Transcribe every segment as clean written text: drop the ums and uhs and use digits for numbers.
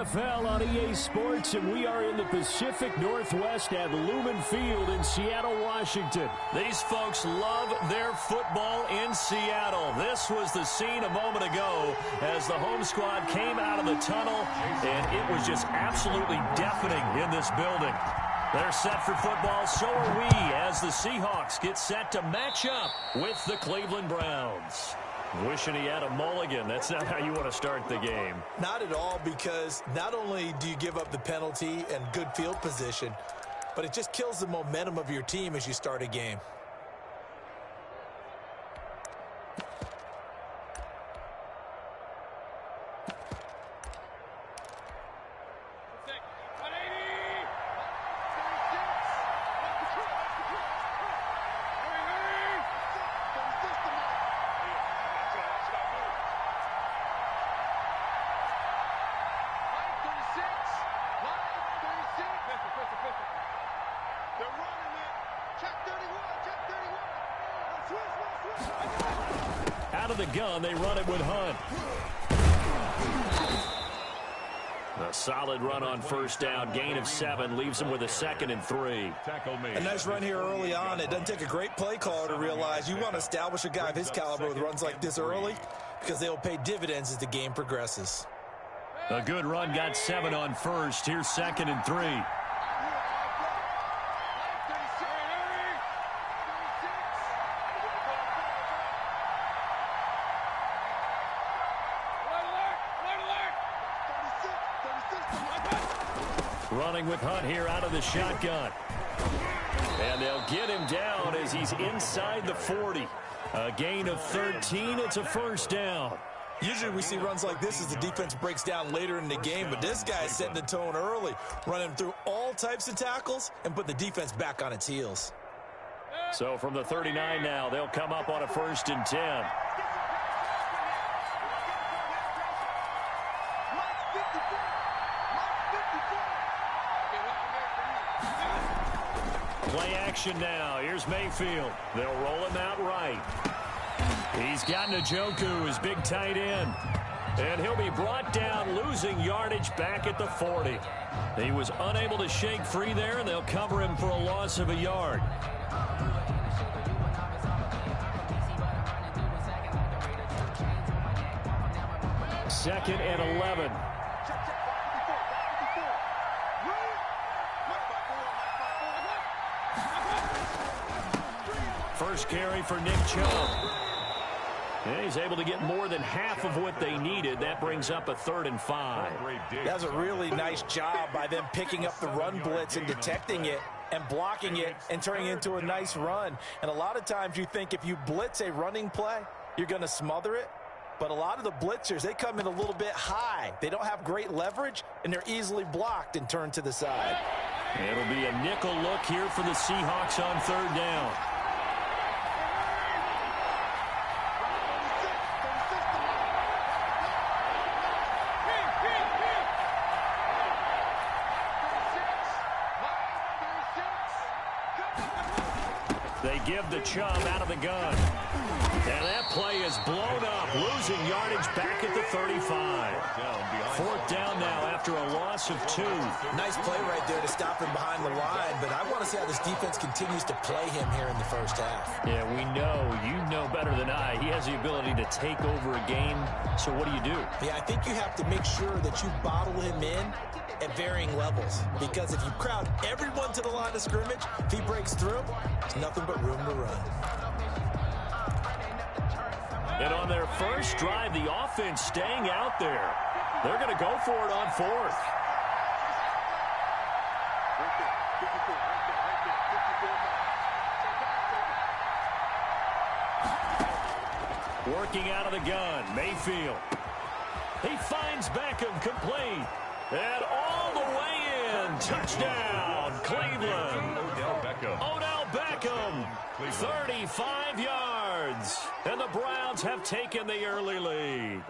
NFL on EA Sports, and we are in the Pacific Northwest at Lumen Field in Seattle, Washington. These folks love their football in Seattle. This was the scene a moment ago as the home squad came out of the tunnel, and it was just absolutely deafening in this building. They're set for football, so are we, as the Seahawks get set to match up with the Cleveland Browns. Wishing he had a mulligan. That's not how you want to start the game. Not at all, because not only do you give up the penalty and good field position, but it just kills the momentum of your team as you start a game. Out of the gun, they run it with Hunt. A solid run on first down. Gain of 7 leaves them with a 2nd and 3. A nice run here early on. It doesn't take a great play caller to realize you want to establish a guy of his caliber with runs like this early, because they'll pay dividends as the game progresses. A good run got 7 on first. Here's 2nd and 3. Running with Hunt here out of the shotgun. And they'll get him down as he's inside the 40. A gain of 13. It's a first down. Usually we see runs like this as the defense breaks down later in the game, but this guy is setting the tone early, running through all types of tackles and put the defense back on its heels. So from the 39 now, they'll come up on a 1st and 10. Play action now. Here's Mayfield. They'll roll him out right. He's got Njoku, his big tight end. And he'll be brought down, losing yardage back at the 40. He was unable to shake free there, and they'll cover him for a loss of a yard. Second and 11. First carry for Nick Chubb. And he's able to get more than half of what they needed. That brings up a 3rd and 5. That was a really nice job by them picking up the run blitz and detecting it and blocking it and turning it into a nice run. And a lot of times you think if you blitz a running play, you're going to smother it. But a lot of the blitzers, they come in a little bit high. They don't have great leverage, and they're easily blocked and turned to the side. It'll be a nickel look here for the Seahawks on 3rd down. They give the Chubb out of the gun. And that play is blown up, losing yardage back at the 35. 4th down now after a loss of 2. Nice play right there to stop him behind the line, but I want to see how this defense continues to play him here in the first half. Yeah, we know. You know better than I. He has the ability to take over a game, so what do? Yeah, I think you have to make sure that you bottle him in at varying levels, because if you crowd everyone to the line of scrimmage, if he breaks through, there's nothing but room to run. And on their first drive, the offense staying out there. They're going to go for it on 4th. Working out of the gun, Mayfield. He finds Beckham complete. And all the way in. Touchdown, Cleveland. Odell Beckham, 35 yards. And the Browns have taken the early lead.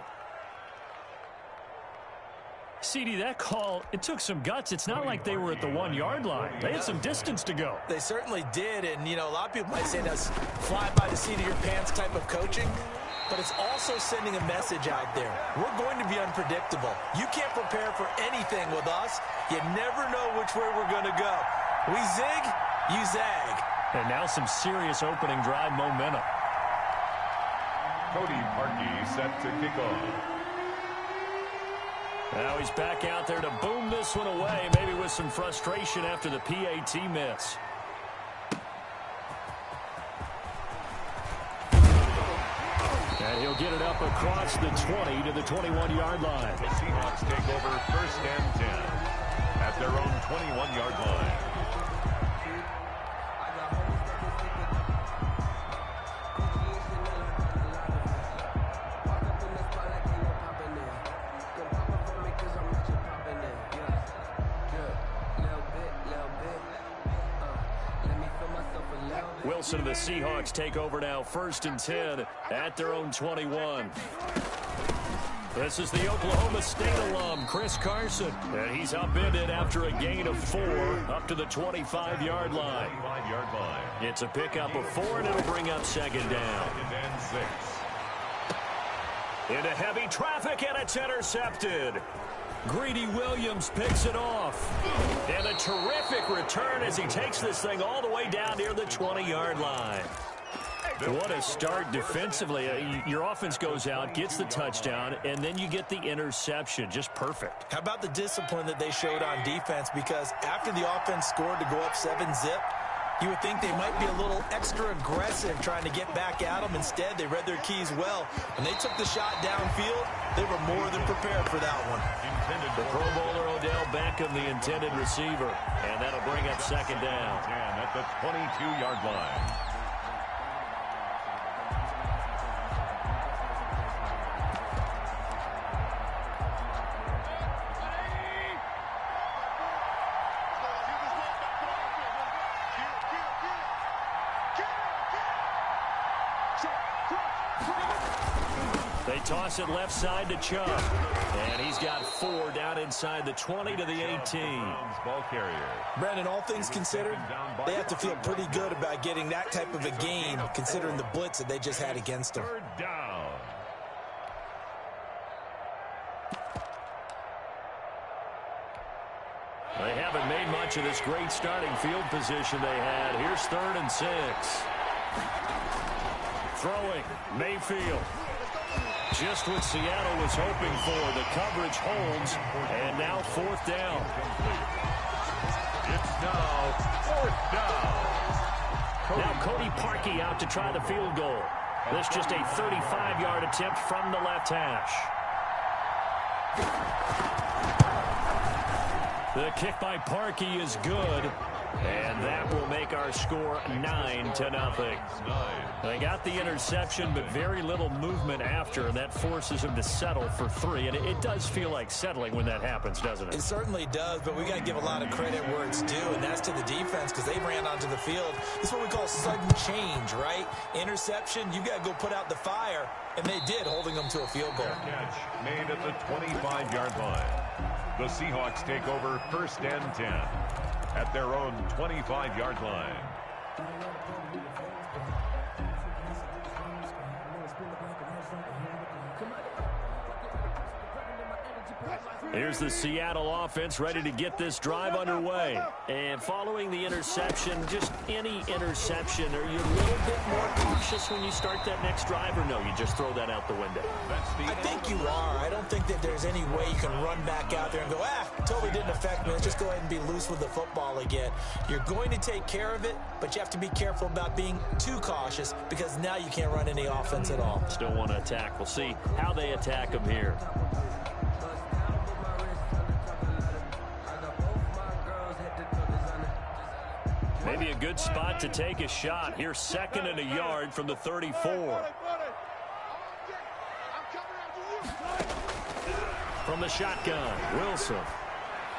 CD, that call, it took some guts. It's not like they were at the 1-yard line. They had some distance to go. They certainly did. And, you know, a lot of people might say that's fly by the seat of your pants type of coaching. but it's also sending a message out there. We're going to be unpredictable. You can't prepare for anything with us. You never know which way we're going to go. We zig, you zag. And now some serious opening drive momentum. Cody Parkey set to kick off. Now he's back out there to boom this one away, maybe with some frustration after the PAT miss. And he'll get it up across the 20 to the 21-yard line. The Seahawks take over 1st and 10 at their own 21-yard line. Wilson and the Seahawks take over now, 1st and 10 at their own 21. This is the Oklahoma State alum, Chris Carson. And he's upended after a gain of 4 up to the 25-yard line. It's a pickup of 4, and it'll bring up 2nd down. 2nd and 6. Into heavy traffic, and it's intercepted. Greedy Williams picks it off. And a terrific return as he takes this thing all the way down near the 20-yard line. What a start defensively. Your offense goes out, gets the touchdown, and then you get the interception. Just perfect. How about the discipline that they showed on defense? Because after the offense scored to go up 7-zip, you would think they might be a little extra aggressive trying to get back at them. Instead, they read their keys well. When they took the shot downfield, they were more than prepared for that one. The Pro Bowler Odell Beckham, the intended receiver. And that'll bring up 2nd down. 10 at the 22-yard line. They toss it left side to Chubb. And he's got 4 down inside the 20 to the 18. Ball carrier. Brandon, all things considered, they have to feel pretty good about getting that type of a gain, considering the blitz that they just had against them. 3rd down. They haven't made much of this great starting field position they had. Here's 3rd and 6. Throwing, Mayfield. Just what Seattle was hoping for. The coverage holds, and now 4th down. It's now 4th down. Now Cody Parkey out to try the field goal. This just a 35-yard attempt from the left hash. The kick by Parkey is good. And that will make our score 9-0. They got the interception, but very little movement after, and that forces him to settle for 3. And it does feel like settling when that happens, doesn't it? It certainly does, but we got to give a lot of credit where it's due, and that's to the defense because they ran onto the field. This is what we call sudden change, right? Interception, you got to go put out the fire, and they did, holding them to a field goal. Catch made at the 25-yard line. The Seahawks take over 1st and 10 at their own 25-yard line. Here's the Seattle offense ready to get this drive underway. And following the interception, just any interception, are you a little bit more cautious when you start that next drive, or no, you just throw that out the window? I think you are. I don't think that there's any way you can run back out there and go, totally didn't affect me. Let's just go ahead and be loose with the football again. You're going to take care of it, but you have to be careful about being too cautious because now you can't run any offense at all. Still want to attack. We'll see how they attack them here. Maybe a good spot to take a shot. Here's 2nd and a yard from the 34. From the shotgun, Wilson.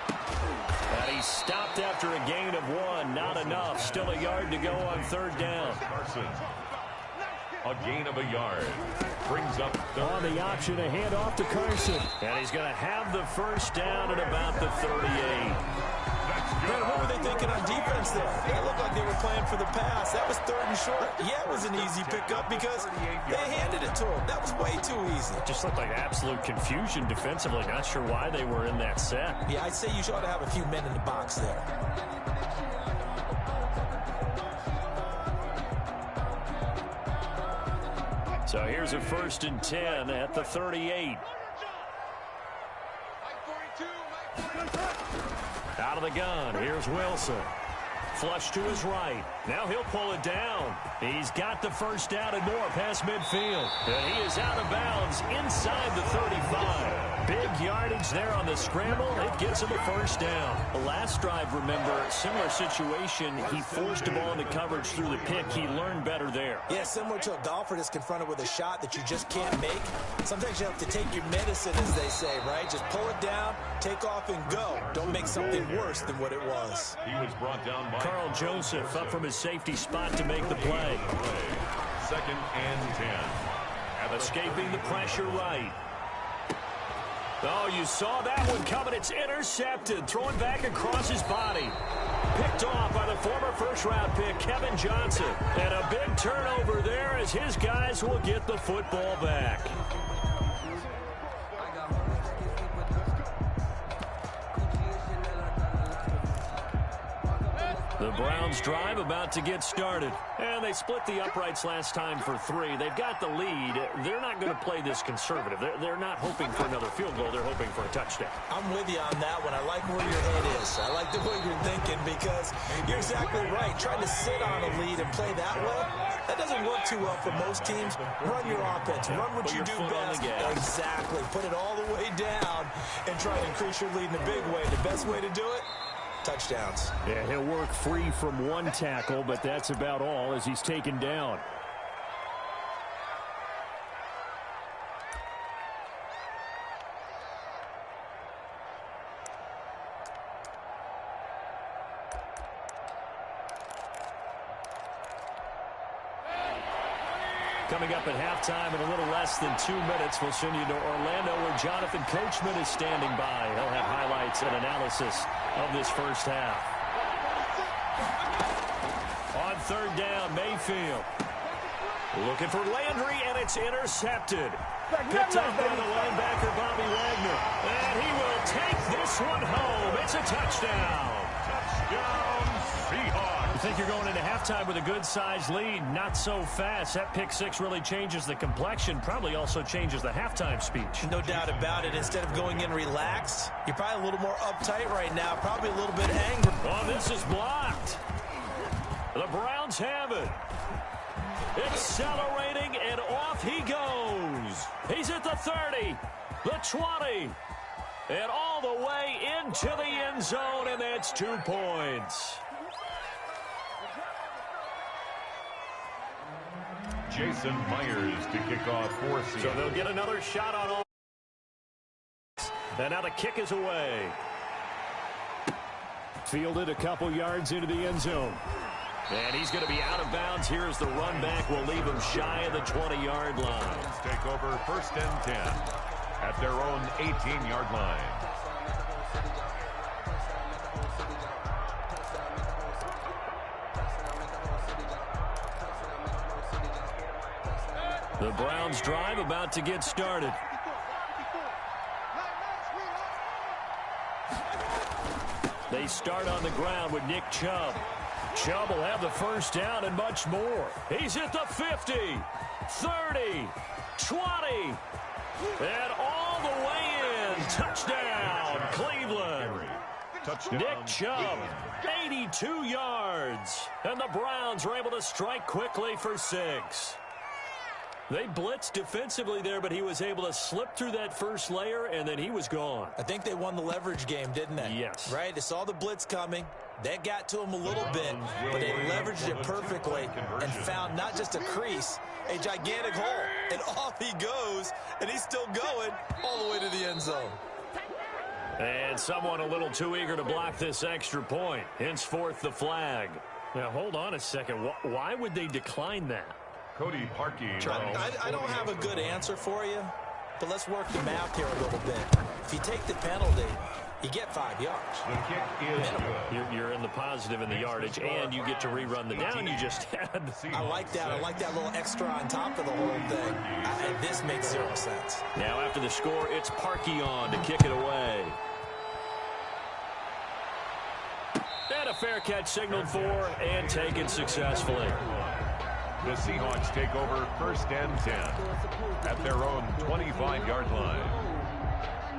And he's stopped after a gain of 1. Not enough. Still a yard to go on 3rd down. Carson. A gain of a yard. Brings up on the option, a handoff to Carson. And he's going to have the 1st down at about the 38. That's Brandon, what were they thinking on defense there? It looked like they were playing for the pass. That was 3rd and short. Yeah, it was an easy pickup because they handed it to him. That was way too easy. Just looked like absolute confusion defensively. Not sure why they were in that set. Yeah, I'd say you ought to have a few men in the box there. So here's a 1st and 10 at the 38. Out of the gun, here's Wilson. Flush to his right. Now he'll pull it down. He's got the 1st down and more past midfield. And he is out of bounds inside the 35. Big yardage there on the scramble. It gets him a 1st down. The last drive, remember, similar situation. He forced the ball into coverage through the pick. He learned better there. Yeah, similar to a golfer that's confronted with a shot that you just can't make. Sometimes you have to take your medicine, as they say, right? Just pull it down, take off, and go. Don't make something worse than what it was. He was brought down by Carl Joseph up from his safety spot to make the play. 2nd and 10. Escaping the pressure right. Oh, you saw that one coming. It's intercepted. Throwing back across his body. Picked off by the former 1st-round pick, Kevin Johnson. And a big turnover there as his guys will get the football back. The Browns drive about to get started. And they split the uprights last time for 3. They've got the lead. They're not going to play this conservative. They're not hoping for another field goal. They're hoping for a touchdown. I'm with you on that one. I like where your head is. I like the way you're thinking because you're exactly right. Trying to sit on a lead and play that way, that doesn't work too well for most teams. Run your offense. Run what you do best. Exactly. Put it all the way down and try to increase your lead in a big way. The best way to do it, touchdowns. Yeah, he'll work free from 1 tackle, but that's about all as he's taken down. Coming up at halftime in a little less than 2 minutes, we'll send you to Orlando where Jonathan Coachman is standing by. He'll have highlights and analysis of this 1st half. On 3rd down, Mayfield. Looking for Landry, and it's intercepted. Picked up by the linebacker, Bobby Wagner. And he will take this one home. It's a touchdown. Touchdown, Seahawks. You think you're going into halftime with a good-sized lead. Not so fast. That pick 6 really changes the complexion. Probably also changes the halftime speech. No doubt about it. Instead of going in relaxed, you're probably a little more uptight right now. Probably a little bit angry. Oh, this is blocked. The Browns have it. Accelerating, and off he goes. He's at the 30, the 20, and all the way into the end zone, and that's 2 points. Jason Myers to kick off for Seattle. So they'll get another shot on all. And now the kick is away. Fielded a couple yards into the end zone. And he's going to be out of bounds here as the run back will leave him shy of the 20-yard line. Take over 1st and 10 at their own 18-yard line. The Browns drive about to get started. They start on the ground with Nick Chubb. Chubb will have the 1st down and much more. He's at the 50, 30, 20, and all the way in. Touchdown, Cleveland. Touchdown. Nick Chubb, 82 yards. And the Browns are able to strike quickly for 6. They blitzed defensively there, but he was able to slip through that first layer, and then he was gone. I think they won the leverage game, didn't they? Yes. Right? They saw the blitz coming. That got to him a little bit, but they leveraged it perfectly and found not just a crease, a gigantic hole. And off he goes, and he's still going all the way to the end zone. And someone a little too eager to block this extra point. Henceforth, the flag. Now, hold on a second. Why would they decline that? Cody Parkey. I don't have a good answer for you, but let's work the math here a little bit. If you take the penalty, you get 5 yards. The kick is good. You're in the positive in the yardage, and you get to rerun the down you just had. I like that. I like that little extra on top of the whole thing. This makes 0 sense. Now after the score, it's Parkey on to kick it away. And a fair catch signaled for and taken successfully. The Seahawks take over 1st and 10 at their own 25-yard line.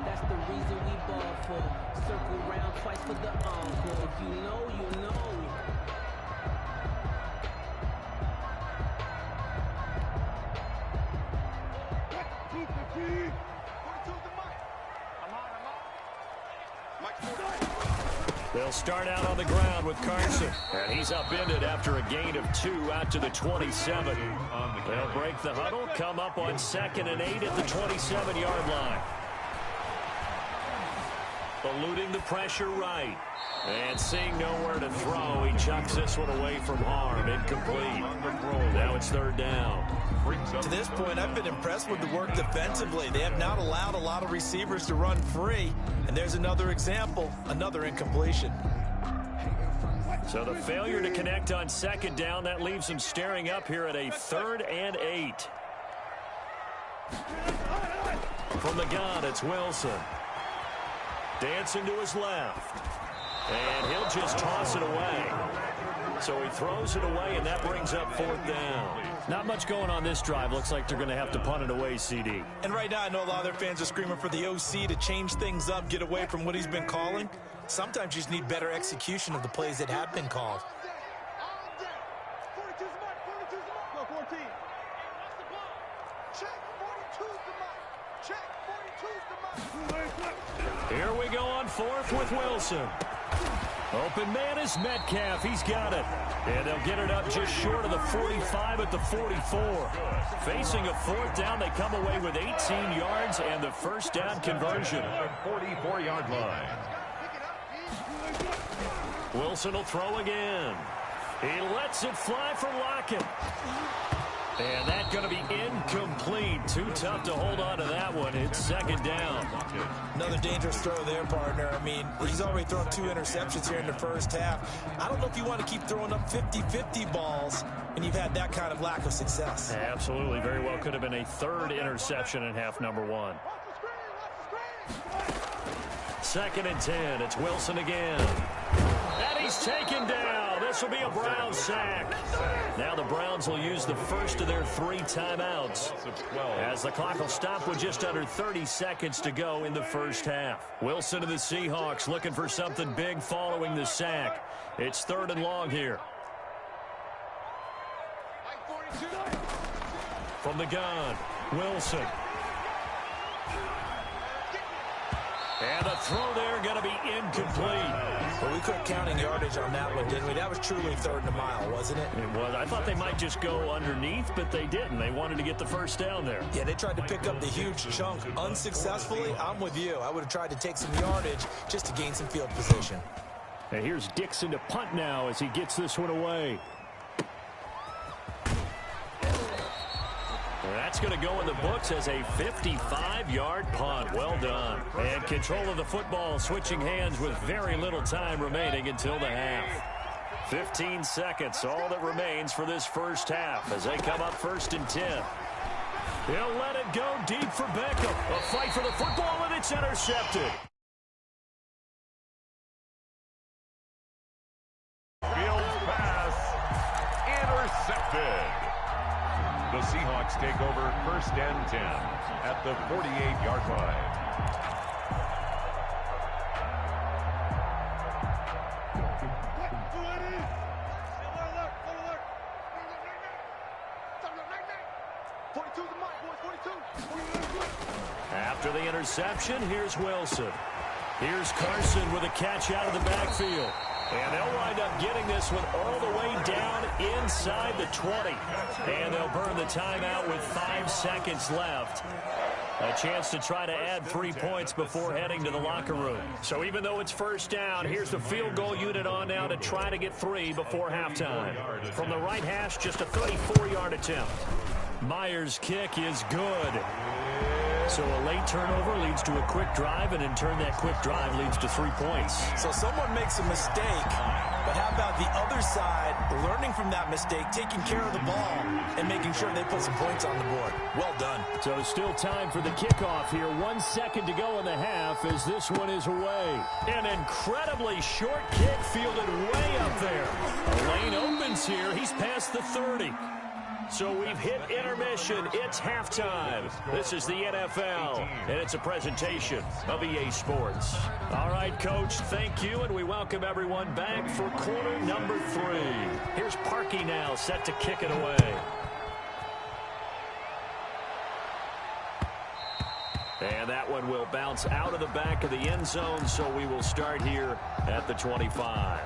That's the reason we ball for. Circle round twice for the encore. If you know, you know. They'll start out on the ground with Carson. And he's upended after a gain of 2 out to the 27. They'll break the huddle, come up on 2nd and 8 at the 27-yard line. Eluding the pressure right. And seeing nowhere to throw, he chucks this one away from harm. Incomplete. Now it's 3rd down. To this point, I've been impressed with the work defensively. They have not allowed a lot of receivers to run free. And there's another example, another incompletion. So the failure to connect on 2nd down, that leaves them staring up here at a 3rd and 8. From the gun, it's Wilson. Dancing to his left. And he'll just toss it away. So he throws it away, and that brings up 4th down. Not much going on this drive. Looks like they're going to have to punt it away, CD. And right now, I know a lot of their fans are screaming for the OC to change things up, get away from what he's been calling. Sometimes you just need better execution of the plays that have been called. Here we go on 4th with Wilson. Open man is Metcalf. He's got it. And they'll get it up just short of the 45 at the 44. Facing a 4th down, they come away with 18 yards and the 1st down conversion. 44-yard line. Wilson will throw again. He lets it fly for Lockett. And that's going to be incomplete. Too tough to hold on to that one. It's 2nd down. Another dangerous throw there, partner. I mean, he's already thrown 2 interceptions here in the first half. I don't know if you want to keep throwing up 50-50 balls when you've had that kind of lack of success. Absolutely. Very well could have been a 3rd interception in half number 1. 2nd and 10. It's Wilson again. And he's taken down. This will be a Browns sack. Now the Browns will use the first of their 3 timeouts as the clock will stop with just under 30 seconds to go in the first half. Wilson to the Seahawks looking for something big following the sack. It's 3rd and long here. From the gun, Wilson. And the throw there going to be incomplete. But we quit counting yardage on that one, didn't we? That was truly 3rd and a mile, wasn't it? It was. I thought they might just go underneath, but they didn't. They wanted to get the 1st down there. Yeah, they tried to pick up the huge chunk unsuccessfully. I'm with you. I would have tried to take some yardage just to gain some field position. And here's Dixon to punt now as he gets this one away. That's going to go in the books as a 55-yard punt. Well done. And control of the football switching hands with very little time remaining until the half. 15 seconds, all that remains for this first half as they come up 1st and 10. He'll let it go deep for Beckham. A fight for the football, and it's intercepted. Fields pass intercepted. The Seahawks take over 1st and 10 at the 48-yard line. After the interception, here's Wilson. Here's Carson with a catch out of the backfield. And they'll wind up getting this one all the way down inside the 20. And they'll burn the timeout with 5 seconds left. A chance to try to add 3 points before heading to the locker room. So even though it's 1st down, here's the field goal unit on now to try to get 3 before halftime. From the right hash, just a 34-yard attempt. Myers' kick is good. So a late turnover leads to a quick drive, and in turn that quick drive leads to 3 points. So someone makes a mistake, but how about the other side learning from that mistake, taking care of the ball, and making sure they put some points on the board? Well done. So still time for the kickoff here. 1 second to go in the half as this one is away. An incredibly short kick fielded way up there. A lane opens here. He's past the 30. So we've hit intermission. It's halftime. This is the NFL, and it's a presentation of EA Sports. All right, Coach, thank you, and we welcome everyone back for quarter number 3. Here's Parkey now, set to kick it away. And that one will bounce out of the back of the end zone, so we will start here at the 25.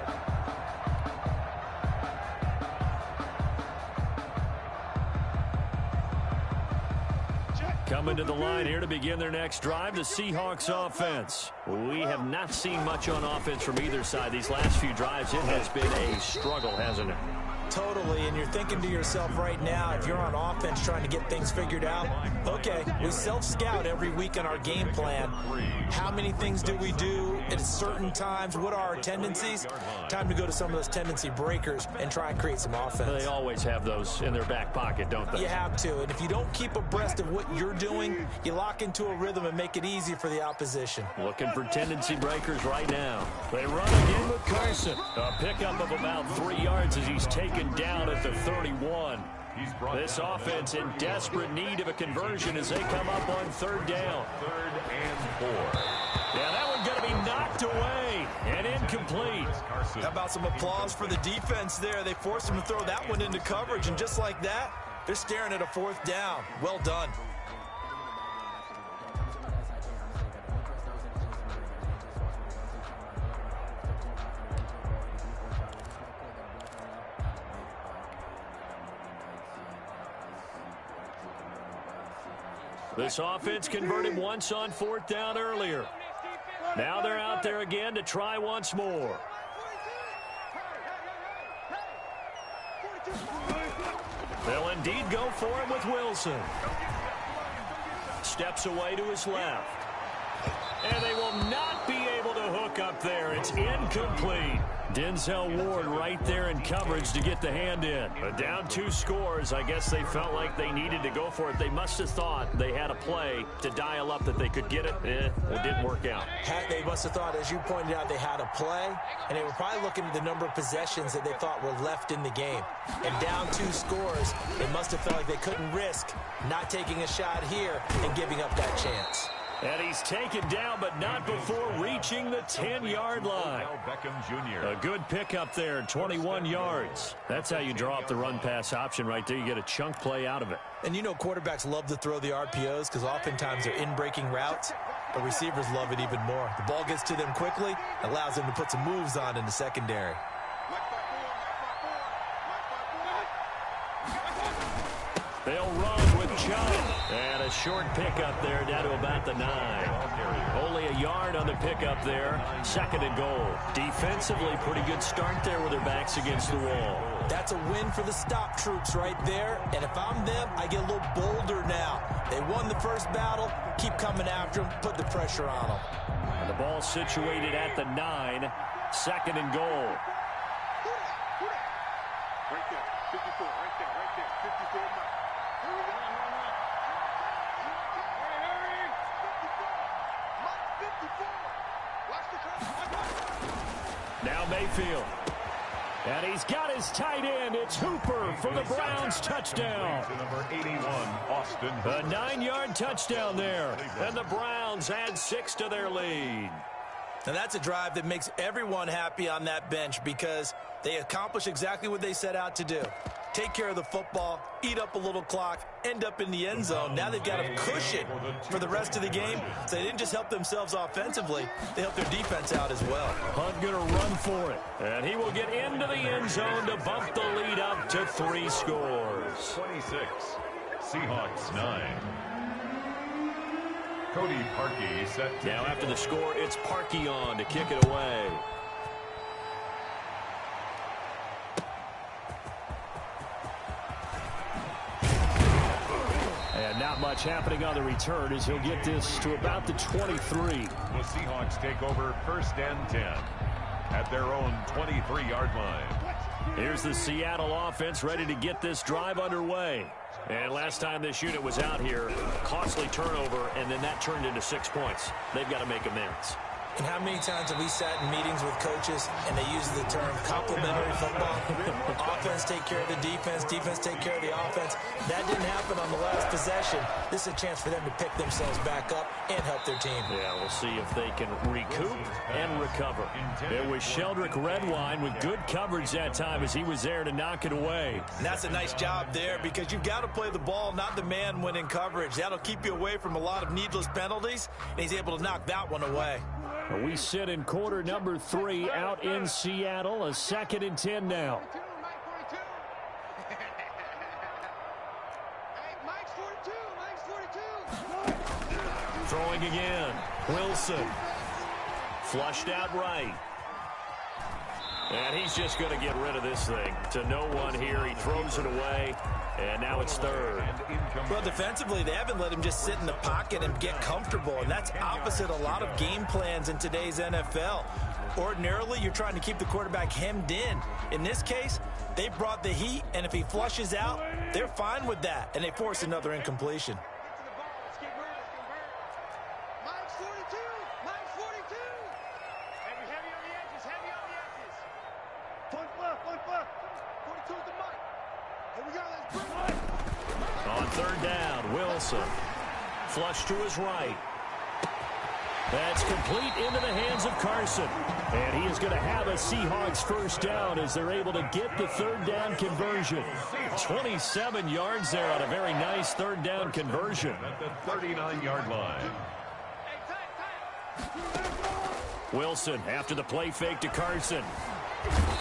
Coming to the line here to begin their next drive, the Seahawks offense. We have not seen much on offense from either side. These last few drives, it has been a struggle, hasn't it? Totally, and you're thinking to yourself right now, if you're on offense trying to get things figured out, okay, we self-scout every week in our game plan. How many things do we do at certain times? What are our tendencies? Time to go to some of those tendency breakers and try and create some offense. They always have those in their back pocket, don't they? You have to, and if you don't keep abreast of what you're doing, you lock into a rhythm and make it easy for the opposition. Looking for tendency breakers right now. They run again with Carson. A pickup of about 3 yards as he's taken down at the 31. This offense in desperate need of a conversion as they come up on 3rd down. 3rd and 4. Yeah, that one's going to be knocked away and incomplete. How about some applause for the defense there? They forced him to throw that one into coverage, and just like that, they're staring at a 4th down. Well done. This offense converted once on 4th down earlier. Now they're out there again to try once more. They'll indeed go for him with Wilson. Steps away to his left. And they will not be able to hook up there. It's incomplete. Denzel Ward right there in coverage to get the hand in. But down 2 scores, I guess they felt like they needed to go for it. They must have thought they had a play to dial up that they could get it. It didn't work out. They must have thought, as you pointed out, they had a play, and they were probably looking at the number of possessions that they thought were left in the game. And down 2 scores, they must have felt like they couldn't risk not taking a shot here and giving up that chance. And he's taken down, but not before reaching the 10-yard line. Beckham Jr. A good pickup there, 21 yards. That's how you draw up the run-pass option right there. You get a chunk play out of it. And you know quarterbacks love to throw the RPOs because oftentimes they're in-breaking routes, but receivers love it even more. The ball gets to them quickly, allows them to put some moves on in the secondary. They'll run with Chubb. And a short pickup there down to about the 9. Only a yard on the pickup there. 2nd and goal. Defensively, pretty good start there with their backs against the wall. That's a win for the stop troops right there. And if I'm them, I get a little bolder now. They won the first battle. Keep coming after them. Put the pressure on them. And the ball situated at the 9. 2nd and goal. Right there. 54. Right there. 54. Now Mayfield. And he's got his tight end. It's Hooper for the Browns touchdown. Number 81, Austin. A 9-yard touchdown there. And the Browns add 6 to their lead. And that's a drive that makes everyone happy on that bench because they accomplish exactly what they set out to do. Take care of the football, eat up a little clock, end up in the end zone. Now they've got a cushion for the rest of the game. So they didn't just help themselves offensively, they helped their defense out as well. Hunt going to run for it. And he will get into the end zone to bump the lead up to 3 scores. 26, Seahawks 9. Cody Parkey set to now after the score, it's Parkey on to kick it away. Not much happening on the return as he'll get this to about the 23. The Seahawks take over 1st and 10 at their own 23-yard line. Here's the Seattle offense ready to get this drive underway. And last time this unit was out here, costly turnover, and then that turned into 6 points. They've got to make amends. And how many times have we sat in meetings with coaches and they use the term complementary football? Offense take care of the defense, defense take care of the offense. That didn't happen on the last possession. This is a chance for them to pick themselves back up and help their team. Yeah, we'll see if they can recoup and recover. It was Sheldrick Redwine with good coverage that time as he was there to knock it away. And that's a nice job there because you've got to play the ball, not the man when in coverage. That'll keep you away from a lot of needless penalties, and he's able to knock that one away. We sit in quarter number 3 out in Seattle. A 2nd and 10 now. Throwing again. Wilson. Flushed out right. And he's just going to get rid of this thing. To no one here. He throws it away. And now it's 3rd. Well, defensively, they haven't let him just sit in the pocket and get comfortable. And that's opposite a lot of game plans in today's NFL. Ordinarily, you're trying to keep the quarterback hemmed in. In this case, they brought the heat, and if he flushes out, they're fine with that. And they force another incompletion. On 3rd down, Wilson. Flush to his right. That's complete into the hands of Carson. And he is going to have a Seahawks 1st down as they're able to get the 3rd down conversion. 27 yards there on a very nice 3rd down conversion. At the 39-yard line. Wilson after the play fake to Carson.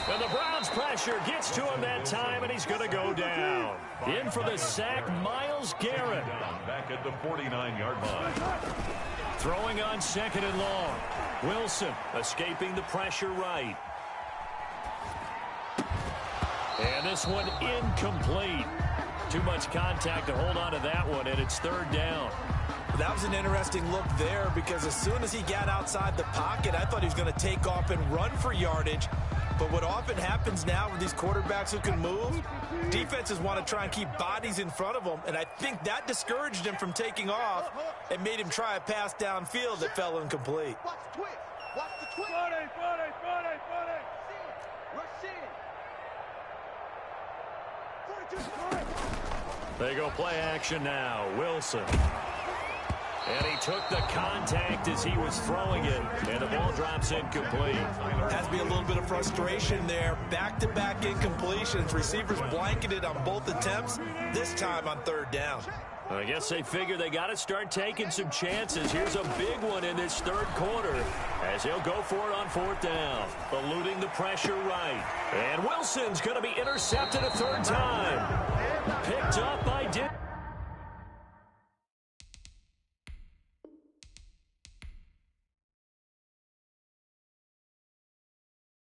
And the Browns pressure gets to him that time, and he's going to go down. In for the sack, Myles Garrett. Back at the 49-yard line. Throwing on 2nd and long. Wilson escaping the pressure right. And this one incomplete. Too much contact to hold on to that one, and it's 3rd down. That was an interesting look there because as soon as he got outside the pocket, I thought he was going to take off and run for yardage. But what often happens now with these quarterbacks who can move, defenses want to try and keep bodies in front of them, and I think that discouraged him from taking off and made him try a pass downfield that fell incomplete. Watch the twist. Watch the twist. They go play action now. Wilson. And he took the contact as he was throwing it, and the ball drops incomplete. Has to be a little bit of frustration there. Back-to-back incompletions. Receivers blanketed on both attempts, this time on 3rd down. I guess they figure they got to start taking some chances. Here's a big one in this 3rd quarter as he'll go for it on 4th down. Eluding the pressure right. And Wilson's going to be intercepted a 3rd time. Picked up by Dick.